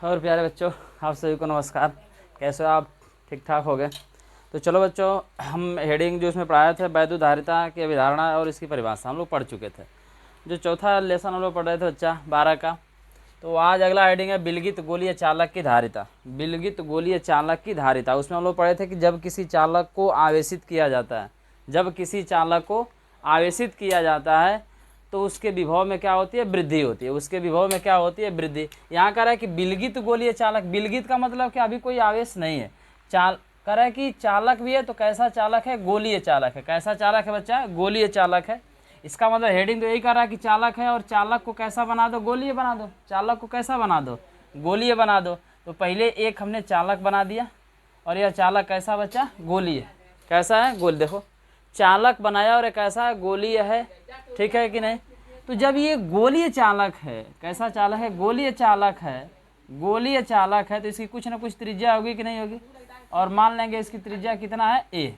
और प्यारे बच्चों, आप सभी को नमस्कार। कैसे हो आप? ठीक ठाक हो गए? तो चलो बच्चों, हम हेडिंग जो इसमें पढ़ाया था वैद्युत धारिता की अवधारणा और इसकी परिभाषा हम लोग पढ़ चुके थे। जो चौथा लेसन हम लोग पढ़ रहे थे बच्चा 12 का। तो आज अगला हेडिंग है विलगित गोलीय चालक की धारिता। विलगित गोलीय चालक की धारिता, उसमें हम लोग पढ़े थे कि जब किसी चालक को आवेशित किया जाता है, जब किसी चालक को आवेशित किया जाता है तो उसके विभव में क्या होती है? वृद्धि होती है। उसके विभव में क्या होती है? वृद्धि। यहाँ कह रहा है कि विलगित गोलीय चालक, विलगित का मतलब कि अभी कोई आवेश नहीं है। कह रहा है कि चालक भी है, तो कैसा चालक है? गोलीय चालक है। कैसा चालक है बच्चा? गोलीय चालक है। इसका मतलब हेडिंग तो यही कर रहा है कि चालक है और चालक को कैसा बना दो? गोलीय बना दो। चालक को कैसा बना दो? गोलीय बना दो। तो पहले एक हमने चालक बना दिया और यह चालक कैसा बच्चा? गोलीय। कैसा है? गोल। देखो, चालक बनाया और एक कैसा है? गोलीय है। ठीक है कि नहीं? तो जब ये गोलीय चालक है, कैसा चालक है? गोलीय चालक है। गोलीय चालक है तो इसकी कुछ ना कुछ त्रिज्या होगी कि नहीं होगी? और मान लेंगे इसकी त्रिज्या कितना है? ए।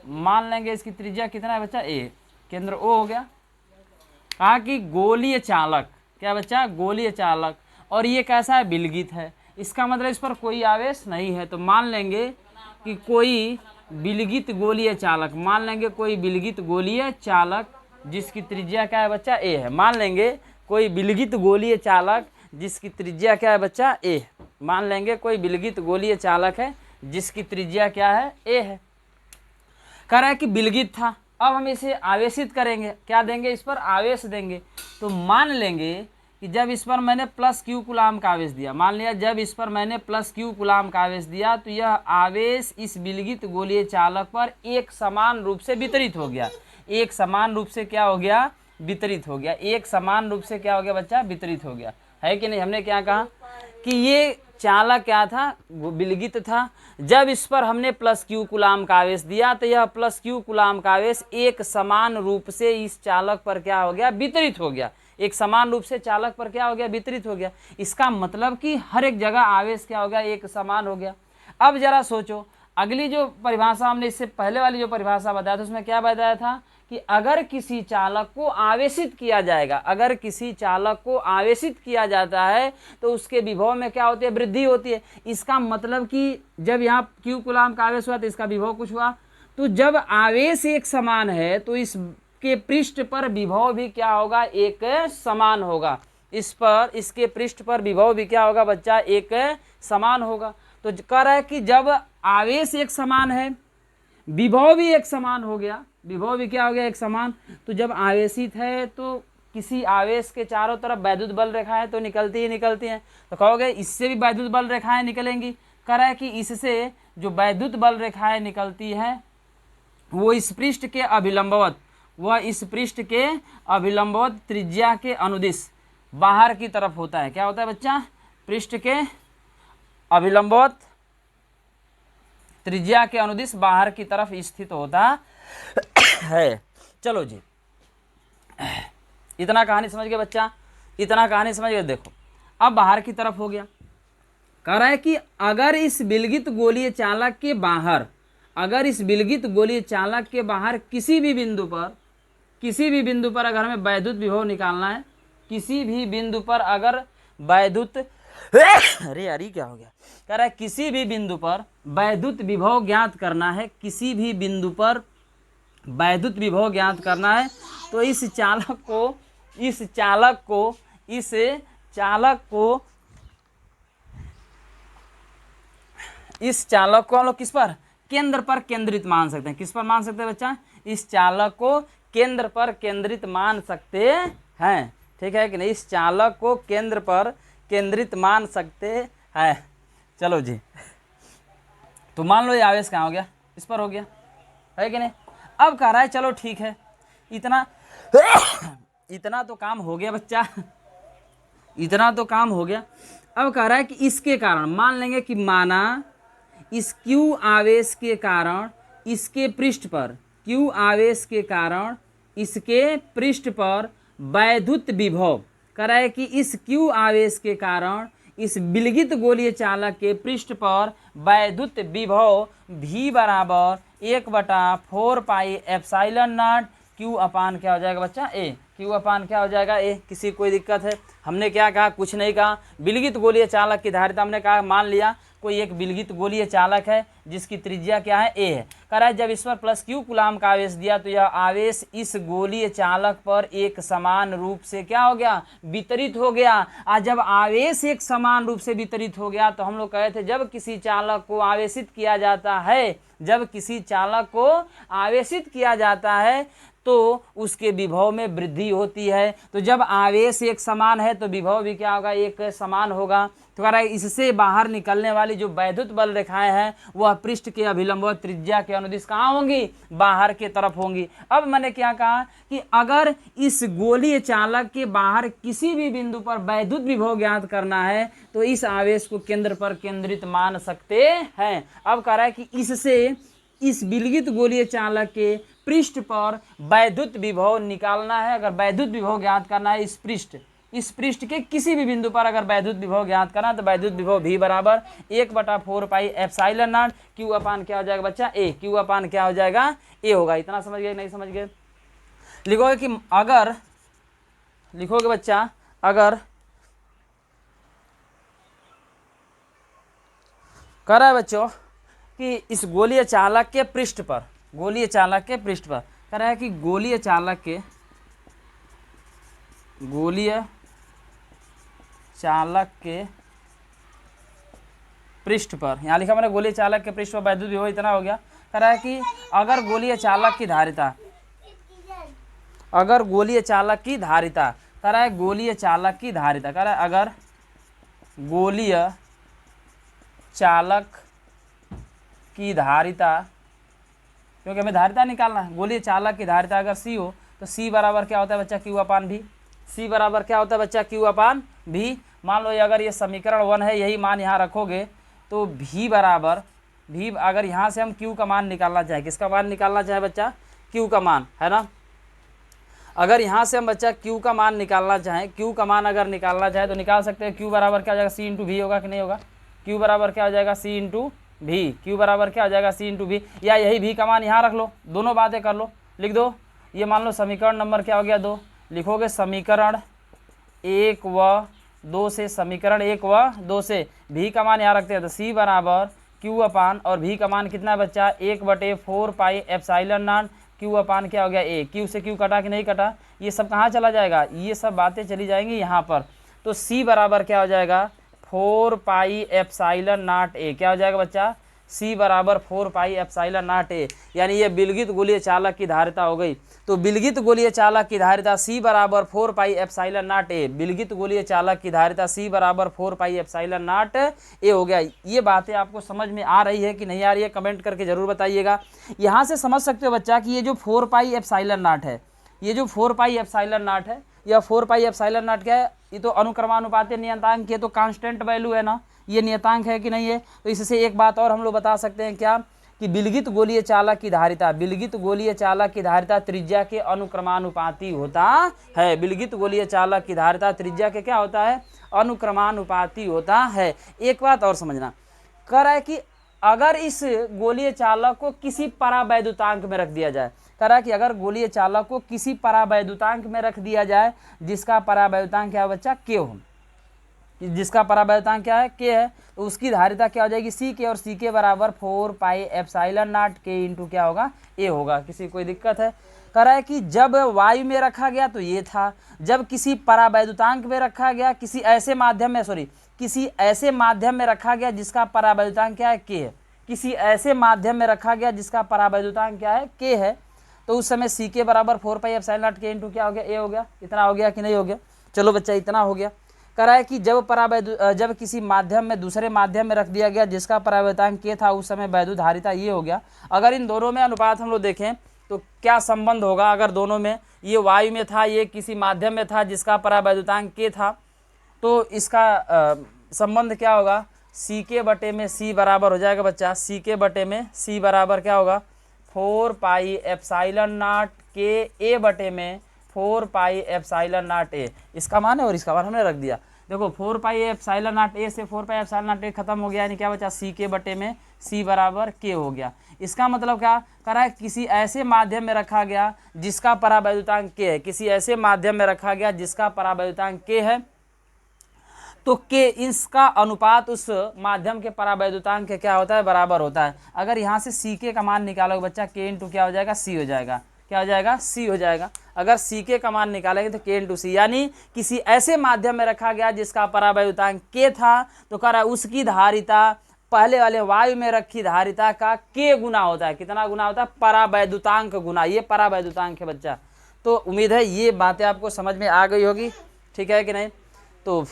मान लेंगे इसकी त्रिज्या कितना है बच्चा? ए। केंद्र ओ हो गया। कहा कि गोलीय चालक, क्या बच्चा? गोलीय चालक। और ये कैसा है? विलगित है। इसका मतलब इस पर कोई आवेश नहीं है। तो मान लेंगे कि कोई विलगित गोलीय चालक, मान लेंगे कोई विलगित गोलीय चालक जिसकी त्रिज्या क्या है बच्चा? ए है। मान लेंगे कोई विलगित गोलीय चालक जिसकी त्रिज्या क्या है बच्चा? ए। मान लेंगे कोई विलगित गोलीय चालक है जिसकी त्रिज्या क्या है? ए है। कह रहा है कि विलगित था, अब हम इसे आवेशित करेंगे। क्या देंगे? इस पर आवेश देंगे। तो मान लेंगे कि जब इस पर मैंने प्लस क्यू कूलाम का आवेश दिया, मान लिया जब इस पर मैंने प्लस क्यू कूलाम का आवेश दिया तो यह आवेश इस विलगित गोलीय चालक पर एक समान रूप से वितरित हो गया। एक समान रूप से क्या हो गया? वितरित हो गया। एक समान रूप से क्या हो गया बच्चा? वितरित हो गया। है कि नहीं? हमने क्या कहा कि ये चालक क्या था? विलगित था। जब इस पर हमने प्लस क्यू कूलाम का आवेश दिया तो यह प्लस क्यू कूलाम का आवेश एक समान रूप से इस चालक पर क्या हो गया? वितरित हो गया। एक समान रूप से चालक पर क्या हो गया? वितरित हो गया। इसका मतलब कि हर एक जगह आवेश क्या हो गया? एक समान हो गया। अब जरा सोचो, अगली जो परिभाषा हमने इससे पहले वाली जो परिभाषा बताया था उसमें क्या बताया था कि अगर किसी चालक को आवेशित किया जाएगा, अगर किसी चालक को आवेशित किया जाता है तो उसके विभव में क्या होती है? वृद्धि होती है। इसका मतलब कि जब यहाँ क्यू कूलाम का आवेश हुआ तो इसका विभव कुछ हुआ। तो जब आवेश एक समान है तो इसके पृष्ठ पर विभव भी क्या होगा? एक समान होगा। इस पर, इसके पृष्ठ पर विभव भी क्या होगा बच्चा? एक समान होगा। तो कह रहा है कि जब आवेश एक समान है, विभव भी एक समान हो गया। विभव भी क्या हो गया? एक समान। तो जब आवेशित है तो किसी आवेश के चारों तरफ वैद्युत बल रेखाएं तो निकलती ही निकलती हैं। तो कहोगे इससे भी वैद्युत बल रेखाएं निकलेंगी। कह रहा है कि इससे जो वैद्युत बल रेखाएं निकलती हैं वो इस पृष्ठ के अभिलंबवत, वह इस पृष्ठ के अभिलंबवत त्रिज्या के अनुदिश बाहर की तरफ होता है। क्या होता है बच्चा? पृष्ठ के अभिलंबवत त्रिज्या के अनुदिश बाहर की तरफ स्थित होता है। चलो जी, इतना कहानी समझ गए बच्चा? इतना कहानी समझ गए? देखो, अब बाहर की तरफ हो गया। कह रहा है कि अगर इस विलगित गोलीय चालक के बाहर, अगर इस विलगित गोलीय चालक के बाहर किसी भी बिंदु पर, किसी भी बिंदु पर अगर हमें वैद्युत विभव निकालना है, किसी भी बिंदु पर अगर वैद्युत अरे यार ये क्या हो गया? कह रहा है किसी भी बिंदु पर वैद्युत विभव ज्ञात करना है, किसी भी बिंदु पर वैद्युत विभव ज्ञात करना है तो इस चालक को, इस चालक को, इस चालक को, इस चालक को हम लोग किस पर? केंद्र पर केंद्रित मान सकते हैं। किस पर मान सकते हैं बच्चा? इस चालक को केंद्र पर केंद्रित मान सकते हैं। ठीक है कि नहीं? इस चालक को केंद्र पर केंद्रित मान सकते हैं। चलो जी, तो मान लो ये आवेश कहाँ हो गया? इस पर हो गया। है कि नहीं? अब कह रहा है चलो ठीक है, इतना इतना तो काम हो गया बच्चा, इतना तो काम हो गया। अब कह रहा है कि इसके कारण, मान लेंगे कि माना इस क्यू आवेश के कारण इसके पृष्ठ पर, क्यू आवेश के कारण इसके पृष्ठ पर वैद्युत विभव, कह रहा है कि इस क्यू आवेश के कारण इस विलगित गोलीय चालक के पृष्ठ पर वैद्युत विभव V बराबर 1/4 पाई एप्सिलॉन नॉट Q अपान क्या हो जाएगा बच्चा? A। Q अपान क्या हो जाएगा A। किसी कोई दिक्कत है? हमने क्या कहा? कुछ नहीं कहा। विलगित गोलीय चालक की धारिता हमने कहा, मान लिया कोई एक विलगित गोलीय चालक है जिसकी त्रिज्या क्या है? A है। कह रहा है जब इस पर प्लस Q कूलाम का आवेश दिया तो यह आवेश इस गोलीय चालक पर एक समान रूप से क्या हो गया? वितरित हो गया। आज जब आवेश एक समान रूप से वितरित हो गया तो हम लोग कहे थे जब किसी चालक को आवेशित किया जाता है, जब किसी चालक को आवेशित किया जाता है तो उसके विभव में वृद्धि होती है। तो जब आवेश एक समान है तो विभव भी क्या होगा? एक समान होगा। तो कह रहा है इससे बाहर निकलने वाली जो वैद्युत बल रेखाएं हैं वह पृष्ठ के अभिलंब व त्रिज्या के अनुदिश कहाँ होंगी? बाहर के तरफ होंगी। अब मैंने क्या कहा कि अगर इस गोलीय चालक के बाहर किसी भी बिंदु पर वैद्युत विभव ज्ञात करना है तो इस आवेश को केंद्र पर केंद्रित मान सकते हैं। अब कह रहा है कि इससे इस विलगित गोलीय चालक के पृष्ठ पर वैद्युत विभव निकालना है। अगर वैद्युत विभव ज्ञात करना है इस पृष्ठ के किसी भी बिंदु पर अगर वैद्युत विभव ज्ञात करना तो वैद्युत विभव V बराबर 1/4 पाई एप्सिलॉन नॉट Q अपान क्या हो जाएगा बच्चा? A। Q अपान क्या हो जाएगा? A होगा। इतना समझ गए? नहीं समझ गए? लिखोगे कि अगर, लिखोगे बच्चा, अगर कह रहा है बच्चों कि इस गोलीय चालक के पृष्ठ पर, गोलीय चालक के पृष्ठ पर कह रहा है कि गोलीय चालक के पृष्ठ पर, यहाँ लिखा मैंने गोलीय चालक के पृष्ठ पर वैद्युत विभव इतना हो गया। कह रहा है कि अगर गोलीय चालक की धारिता, अगर गोलीय चालक की धारिता, कह रहा है गोलीय चालक की धारिता, कह रहा है अगर गोलीय चालक की धारिता, क्योंकि हमें धारिता निकालना है, गोलीय चालक की धारिता अगर C हो तो C बराबर क्या होता है बच्चा? Q अपान V। C बराबर क्या होता है बच्चा? Q अपान V। मान लो अगर ये समीकरण 1 है, यही मान यहाँ रखोगे तो V बराबर V, अगर यहाँ से हम Q का मान निकालना चाहें, किसका मान निकालना चाहे बच्चा? Q का मान, है ना। अगर यहाँ से हम बच्चा Q का मान निकालना चाहें, Q का मान अगर निकालना चाहे तो निकाल सकते हैं। Q बराबर क्या हो जाएगा? C इंटू V होगा कि नहीं होगा? Q बराबर क्या हो जाएगा? C into V। Q बराबर क्या हो जाएगा? C into V। या यही V का मान यहाँ रख लो, दोनों बातें कर लो, लिख दो। ये मान लो समीकरण नंबर क्या हो गया? 2। लिखोगे समीकरण 1 व 2 से, समीकरण 1 व 2 से V का मान यहाँ रखते हैं तो C बराबर Q अपान, और V का मान कितना है बच्चा? 1/4 पाई एप्सिलॉन नॉट Q अपान क्या हो गया? A। Q से Q कटा कि नहीं कटा? ये सब कहाँ चला जाएगा? ये सब बातें चली जाएंगी यहाँ पर। तो C बराबर क्या हो जाएगा? 4 पाई एप्सिलॉन नॉट A। क्या हो जाएगा बच्चा? C बराबर 4 पाई एप्सिलॉन नॉट A। यानी ये विलगित गोलीय चालक की धारिता हो गई। तो विलगित गोलीय चालक की धारिता C बराबर 4 पाई एप्सिलॉन नॉट A। विलगित गोलीय चालक की धारिता C बराबर 4 पाई एप्सिलॉन नॉट A हो गया। ये बातें आपको समझ में आ रही है कि नहीं आ रही है? कमेंट करके जरूर बताइएगा। यहाँ से समझ सकते हो बच्चा कि ये जो 4 पाई एप्सिलॉन नॉट है, ये जो 4 पाई एप्सिलॉन नॉट है, यह 4 पाई एप्सिलॉन नॉट क्या है? ये तो अनुक्रमानुपातीय नियतांक, ये तो कांस्टेंट वैल्यू है ना, ये नियतांक है कि नहीं है? तो इससे एक बात और हम लोग बता सकते हैं क्या, कि विलगित गोलीय चालक की धारिता, विलगित गोलीय चालक की धारिता त्रिज्या के अनुक्रमानुपाती होता है। विलगित गोलीय चालक की धारिता त्रिज्या के क्या होता है? अनुक्रमानुपाती होता है। एक बात और समझना, कह रहा है कि अगर इस गोलीय चालक को किसी परावैद्युतांक में रख दिया जाए, कह रहा है कि अगर गोलीय चालक को किसी परावैद्युतांक में रख दिया जाए जिसका परावैद्युतांक क्या है बच्चा? K हो, जिसका परावैद्युतांक क्या है? K है, तो उसकी धारिता क्या हो जाएगी? C K, और C K बराबर 4 pi epsilon not K into क्या होगा? A होगा। किसी कोई दिक्कत है? कह रहा है कि जब वायु में रखा गया तो ये था, जब किसी परावैद्युतांक में रखा गया, किसी ऐसे माध्यम में, किसी ऐसे माध्यम में रखा गया जिसका परावैद्युतांक क्या है? K है। किसी ऐसे माध्यम में रखा गया जिसका परावैद्युतांक क्या है? K है, तो उस समय C K बराबर 4 pi epsilon not K into क्या हो गया? A हो गया। इतना हो गया कि नहीं हो गया? चलो बच्चा, इतना हो गया। कह रहा है कि जब किसी माध्यम में दूसरे माध्यम में रख दिया गया जिसका परावैद्युतांक K था, उस समय वैद्युत धारिता ये हो गया। अगर इन दोनों में अनुपात हम लोग देखें तो क्या संबंध होगा? अगर दोनों में, ये वायु में था, ये किसी माध्यम में था जिसका परावैद्युतांक K था, तो इसका संबंध क्या होगा? C K बटे में C बराबर हो जाएगा बच्चा, C K बटे में C बराबर क्या होगा? 4 pi epsilon not K A बटे में 4 पाई एप्सिलॉन नॉट A। इसका मान है और इसका मान हमने रख दिया। देखो 4 पाई एप्सिलॉन नॉट A से 4 पाई एप्सिलॉन नॉट A खत्म हो गया, यानी क्या बचा? C K बटे में C बराबर K हो गया। इसका मतलब क्या कर रहा है, किसी ऐसे माध्यम में रखा गया जिसका परावैद्युतांक K है, किसी ऐसे माध्यम में रखा गया जिसका परावैद्युतांक K है, तो K इसका अनुपात उस माध्यम के परावैद्युतांक के क्या होता है, बराबर होता है। अगर यहाँ से Ck का मान निकालोगे बच्चा, K इंटू क्या हो जाएगा, C हो जाएगा। क्या हो जाएगा, C हो जाएगा। अगर Ck का मान निकालेंगे तो K इंटू C, यानी किसी ऐसे माध्यम में रखा गया जिसका परावैद्युतांक K था, तो कह रहा है उसकी धारिता पहले वाले वायु में रखी धारिता का K गुना होता है। कितना गुना होता है, परावैद्युतांक गुना। ये परावैद्युतांक है बच्चा। तो उम्मीद है ये बातें आपको समझ में आ गई होगी, ठीक है कि नहीं। तो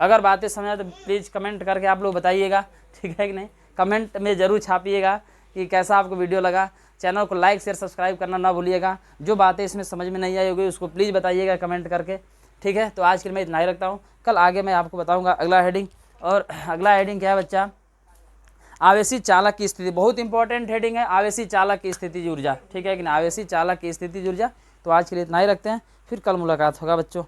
अगर बातें समझ आए तो प्लीज़ कमेंट करके आप लोग बताइएगा, ठीक है कि नहीं। कमेंट में ज़रूर छापिएगा कि कैसा आपको वीडियो लगा। चैनल को लाइक शेयर सब्सक्राइब करना ना भूलिएगा। जो बातें इसमें समझ में नहीं आई होगी उसको प्लीज़ बताइएगा कमेंट करके, ठीक है। तो आज के लिए मैं इतना ही रखता हूँ। कल आगे मैं आपको बताऊँगा अगला हेडिंग। और अगला हेडिंग क्या है बच्चा, आवेशी चालक की स्थिति। बहुत इंपॉर्टेंट हेडिंग है, आवेशी चालक की स्थितिज ऊर्जा, ठीक है कि ना, आवेशी चालक की स्थितिज ऊर्जा। तो आज के लिए इतना ही रखते हैं, फिर कल मुलाकात होगा बच्चों।